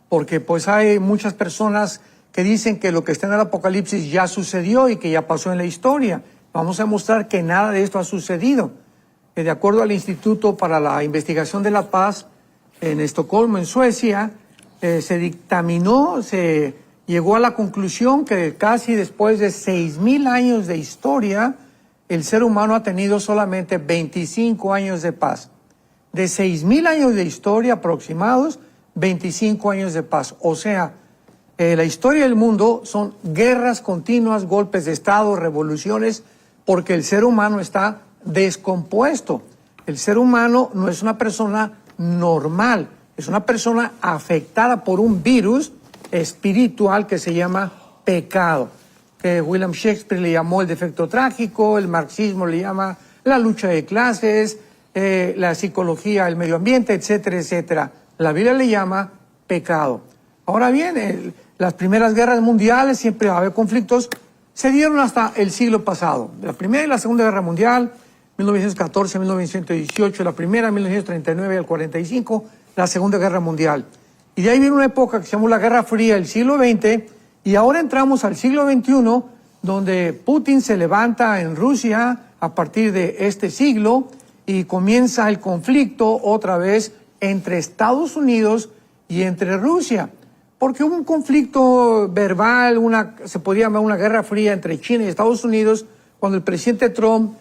porque pues hay muchas personas que dicen que lo que está en el Apocalipsis ya sucedió y que ya pasó en la historia. Vamos a mostrar que nada de esto ha sucedido. De acuerdo al Instituto para la Investigación de la Paz en Estocolmo, en Suecia, se dictaminó, se llegó a la conclusión que casi después de 6,000 años de historia, el ser humano ha tenido solamente 25 años de paz. De 6,000 años de historia aproximados, 25 años de paz. O sea, la historia del mundo son guerras continuas, golpes de Estado, revoluciones, porque el ser humano está descompuesto. El ser humano no es una persona normal, es una persona afectada por un virus espiritual que se llama pecado, que William Shakespeare le llamó el defecto trágico, el marxismo le llama la lucha de clases, la psicología, el medio ambiente, etcétera, etcétera. La Biblia le llama pecado. Ahora bien, las primeras guerras mundiales, siempre va a haber conflictos, se dieron hasta el siglo pasado. La Primera y la Segunda Guerra Mundial, 1914, 1918, la primera, 1939 al 45, la Segunda Guerra Mundial. Y de ahí viene una época que se llamó la Guerra Fría, el siglo XX, y ahora entramos al siglo XXI, donde Putin se levanta en Rusia a partir de este siglo y comienza el conflicto otra vez entre Estados Unidos y entre Rusia. Porque hubo un conflicto verbal, se podía llamar una guerra fría entre China y Estados Unidos, cuando el presidente Trump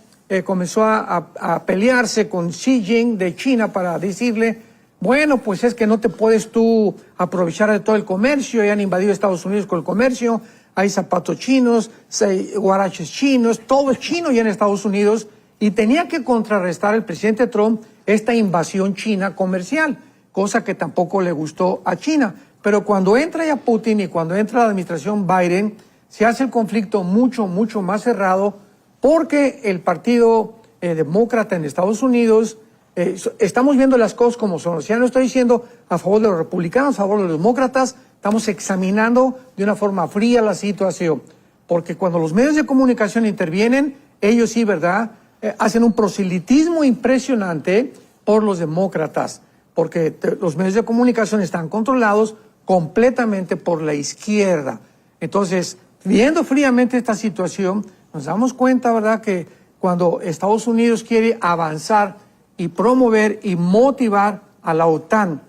comenzó a pelearse con Xi Jinping de China para decirle, bueno, pues es que no te puedes tú aprovechar de todo el comercio, ya han invadido Estados Unidos con el comercio, hay zapatos chinos, hay guaraches chinos, todo es chino ya en Estados Unidos, y tenía que contrarrestar el presidente Trump esta invasión china comercial, cosa que tampoco le gustó a China. Pero cuando entra ya Putin y cuando entra la administración Biden, se hace el conflicto mucho, mucho más cerrado, porque el Partido Demócrata en Estados Unidos, estamos viendo las cosas como son. O sea, no estoy diciendo a favor de los republicanos, a favor de los demócratas, estamos examinando de una forma fría la situación. Porque cuando los medios de comunicación intervienen, ellos sí, ¿verdad?, hacen un proselitismo impresionante por los demócratas, porque los medios de comunicación están controlados completamente por la izquierda. Entonces, viendo fríamente esta situación, nos damos cuenta, ¿verdad?, que cuando Estados Unidos quiere avanzar y promover y motivar a la OTAN,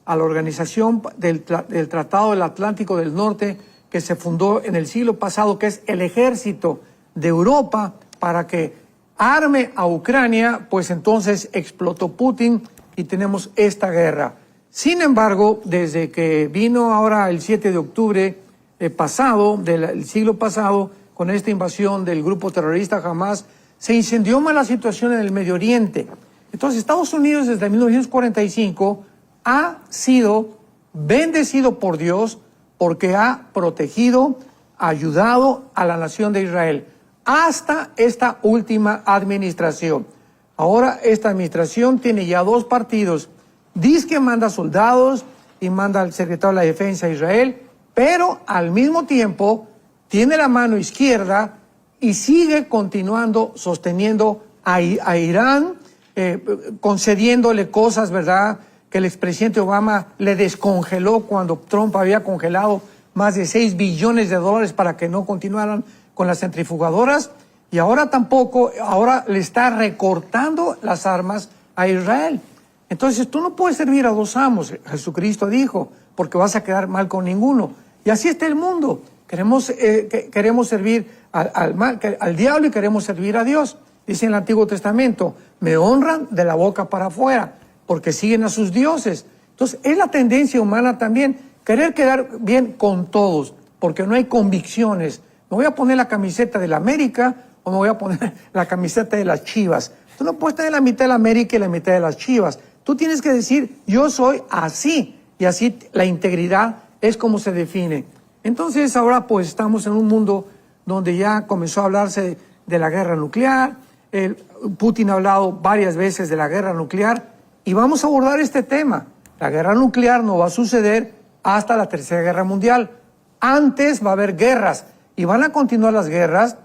a la organización del Tratado del Atlántico del Norte, que se fundó en el siglo pasado, que es el ejército de Europa, para que arme a Ucrania, pues entonces explotó Putin y tenemos esta guerra. Sin embargo, desde que vino ahora el 7 de octubre pasado, del siglo pasado, con esta invasión del grupo terrorista Hamas, se incendió más la situación en el Medio Oriente. Entonces, Estados Unidos desde 1945 ha sido bendecido por Dios porque ha protegido, ayudado a la nación de Israel hasta esta última administración. Ahora esta administración tiene ya dos partidos. Dice que manda soldados y manda al secretario de la Defensa de Israel, pero al mismo tiempo tiene la mano izquierda y sigue continuando sosteniendo a Irán, concediéndole cosas, ¿verdad?, que el expresidente Obama le descongeló cuando Trump había congelado más de $6 billones para que no continuaran con las centrifugadoras, y ahora tampoco, ahora le está recortando las armas a Israel. Entonces tú no puedes servir a dos amos, Jesucristo dijo, porque vas a quedar mal con ninguno. Y así está el mundo. Queremos servir al diablo y queremos servir a Dios. Dice en el Antiguo Testamento, me honran de la boca para afuera, porque siguen a sus dioses. Entonces es la tendencia humana también, querer quedar bien con todos, porque no hay convicciones. Me voy a poner la camiseta de la América o me voy a poner la camiseta de las Chivas. Tú no puedes tener la mitad de la América y la mitad de las Chivas. Tú tienes que decir, yo soy así, y así la integridad es como se define. Entonces ahora pues estamos en un mundo donde ya comenzó a hablarse de la guerra nuclear, Putin ha hablado varias veces de la guerra nuclear, y vamos a abordar este tema. La guerra nuclear no va a suceder hasta la Tercera Guerra Mundial. Antes va a haber guerras, y van a continuar las guerras.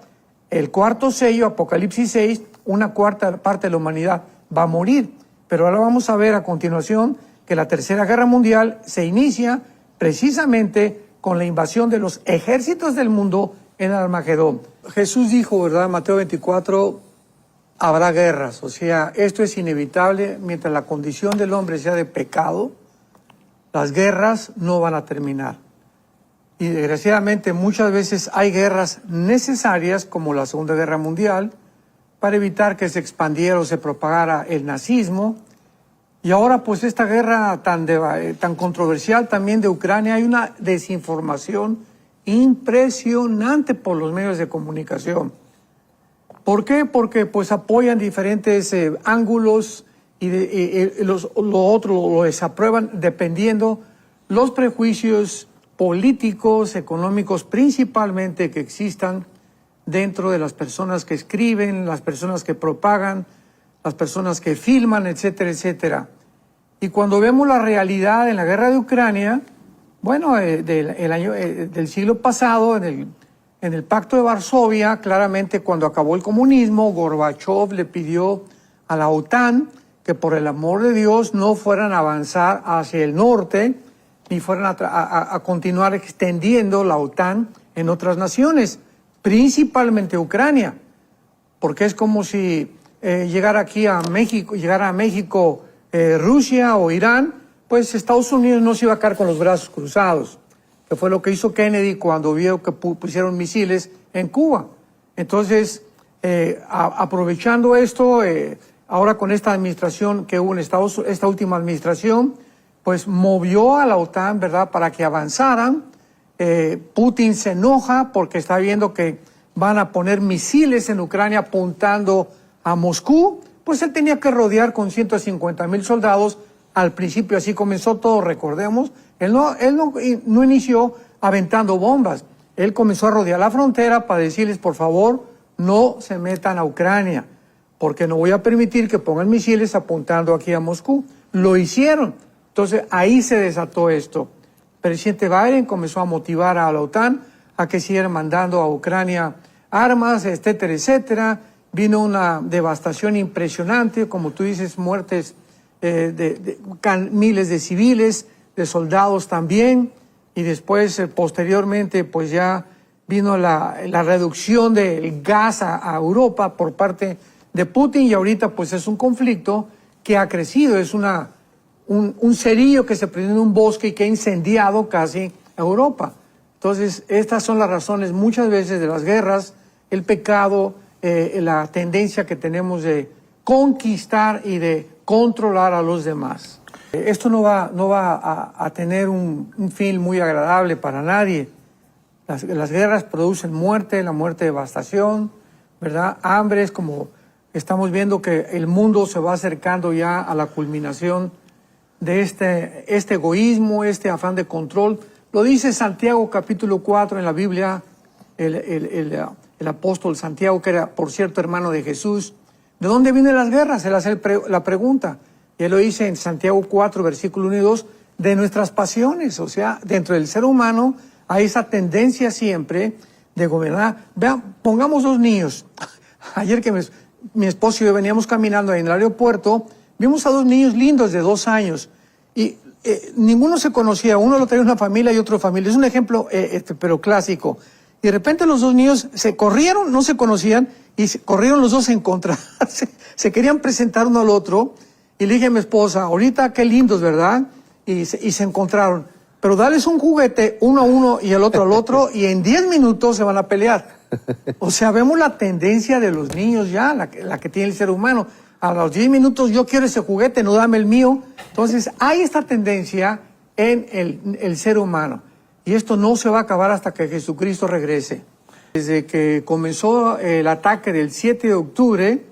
El cuarto sello, Apocalipsis 6, una cuarta parte de la humanidad va a morir. Pero ahora vamos a ver a continuación que la Tercera Guerra Mundial se inicia precisamente con la invasión de los ejércitos del mundo en Armagedón. Jesús dijo, ¿verdad? Mateo 24, habrá guerras. O sea, esto es inevitable. Mientras la condición del hombre sea de pecado, las guerras no van a terminar. Y desgraciadamente muchas veces hay guerras necesarias, como la Segunda Guerra Mundial, para evitar que se expandiera o se propagara el nazismo. Y ahora pues esta guerra tan controversial también de Ucrania, hay una desinformación impresionante por los medios de comunicación. ¿Por qué? Porque pues apoyan diferentes ángulos y lo otro lo desaprueban dependiendo los prejuicios políticos, económicos principalmente que existan dentro de las personas que escriben, las personas que propagan, las personas que filman, etcétera, etcétera. Y cuando vemos la realidad en la guerra de Ucrania, bueno, del siglo pasado, en el Pacto de Varsovia, claramente cuando acabó el comunismo, Gorbachev le pidió a la OTAN que por el amor de Dios no fueran a avanzar hacia el norte, ni fueran a continuar extendiendo la OTAN en otras naciones, principalmente Ucrania, porque es como si llegara a México Rusia o Irán, pues Estados Unidos no se iba a quedar con los brazos cruzados, que fue lo que hizo Kennedy cuando vio que pusieron misiles en Cuba. Entonces, aprovechando esto, ahora con esta administración que hubo en esta última administración, pues movió a la OTAN, ¿verdad?, para que avanzaran. Putin se enoja porque está viendo que van a poner misiles en Ucrania apuntando a Moscú. Pues él tenía que rodear con 150,000 soldados. Al principio así comenzó todo, recordemos. Él no inició aventando bombas. Él comenzó a rodear la frontera para decirles, por favor, no se metan a Ucrania, porque no voy a permitir que pongan misiles apuntando aquí a Moscú. Lo hicieron. Entonces ahí se desató esto. El presidente Biden comenzó a motivar a la OTAN a que siguieran mandando a Ucrania armas, etcétera, etcétera. Vino una devastación impresionante, como tú dices, muertes miles de civiles, de soldados también, y después, posteriormente, pues ya vino la reducción del gas a Europa por parte de Putin, y ahorita pues es un conflicto que ha crecido, es un cerillo que se prendió en un bosque y que ha incendiado casi Europa. Entonces, estas son las razones muchas veces de las guerras, el pecado, la tendencia que tenemos de conquistar y de controlar a los demás. Esto no va a tener un fin muy agradable para nadie. Las guerras producen muerte, la muerte, devastación, ¿verdad? Hambres, como estamos viendo que el mundo se va acercando ya a la culminación de este egoísmo, este afán de control. Lo dice Santiago capítulo 4 en la Biblia, el apóstol Santiago, que era, por cierto, hermano de Jesús. ¿De dónde vienen las guerras? Él hace la pregunta. Y él lo dice en Santiago 4, versículo 1 y 2, de nuestras pasiones. O sea, dentro del ser humano hay esa tendencia siempre de gobernar. Vean, pongamos dos niños. Ayer que mi esposo y yo veníamos caminando en el aeropuerto, vimos a dos niños lindos de 2 años. Y ninguno se conocía. Uno lo traía una familia y otro familia. Es un ejemplo, pero clásico. Y de repente los dos niños se corrieron, no se conocían, y corrieron los dos a encontrarse. Se querían presentar uno al otro. Y le dije a mi esposa, ahorita qué lindos, ¿verdad? Y se encontraron. Pero dales un juguete, uno a uno y el otro al otro, y en 10 minutos se van a pelear. O sea, vemos la tendencia de los niños ya, la que tiene el ser humano. A los 10 minutos yo quiero ese juguete, no dame el mío. Entonces hay esta tendencia en el ser humano. Y esto no se va a acabar hasta que Jesucristo regrese. Desde que comenzó el ataque del 7 de octubre,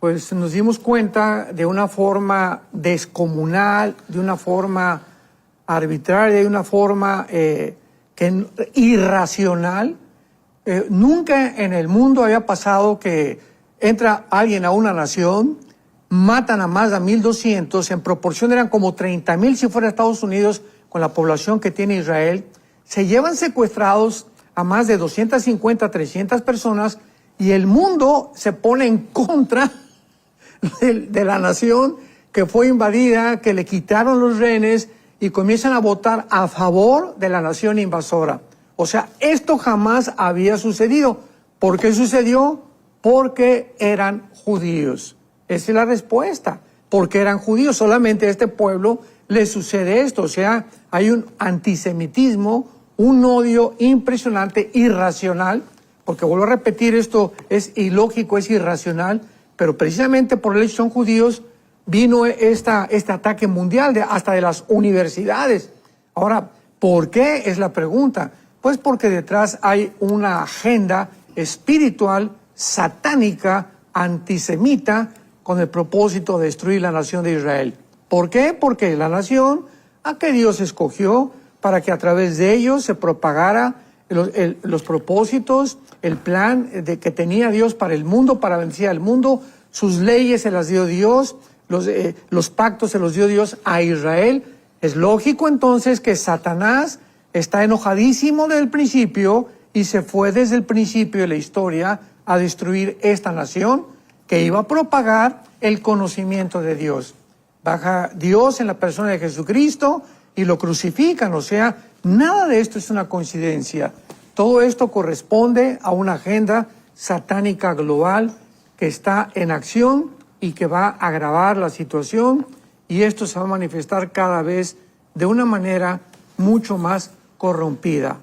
pues nos dimos cuenta de una forma descomunal, de una forma arbitraria, de una forma irracional. Nunca en el mundo había pasado que entra alguien a una nación, matan a más de 1,200, en proporción eran como 30,000 si fuera Estados Unidos con la población que tiene Israel. Se llevan secuestrados a más de 250, 300 personas y el mundo se pone en contra de la nación que fue invadida, que le quitaron los rehenes, y comienzan a votar a favor de la nación invasora. O sea, esto jamás había sucedido. ¿Por qué sucedió? Porque eran judíos. Esa es la respuesta. Porque eran judíos. Solamente a este pueblo le sucede esto. O sea, hay un antisemitismo, un odio impresionante, irracional. Porque vuelvo a repetir, esto es ilógico, es irracional. Pero precisamente por el hecho que son judíos, vino este ataque mundial hasta de las universidades. Ahora, ¿por qué? Es la pregunta. Pues porque detrás hay una agenda espiritual, satánica, antisemita, con el propósito de destruir la nación de Israel. ¿Por qué? Porque la nación a que Dios escogió para que a través de ellos se propagara los propósitos, el plan que tenía Dios para el mundo, para vencer al mundo. Sus leyes se las dio Dios, los pactos se los dio Dios a Israel. Es lógico entonces que Satanás está enojadísimo desde el principio y se fue desde el principio de la historia a destruir esta nación que iba a propagar el conocimiento de Dios. Baja Dios en la persona de Jesucristo y lo crucifican. O sea, nada de esto es una coincidencia. Todo esto corresponde a una agenda satánica global que está en acción y que va a agravar la situación, y esto se va a manifestar cada vez de una manera mucho más corrompida.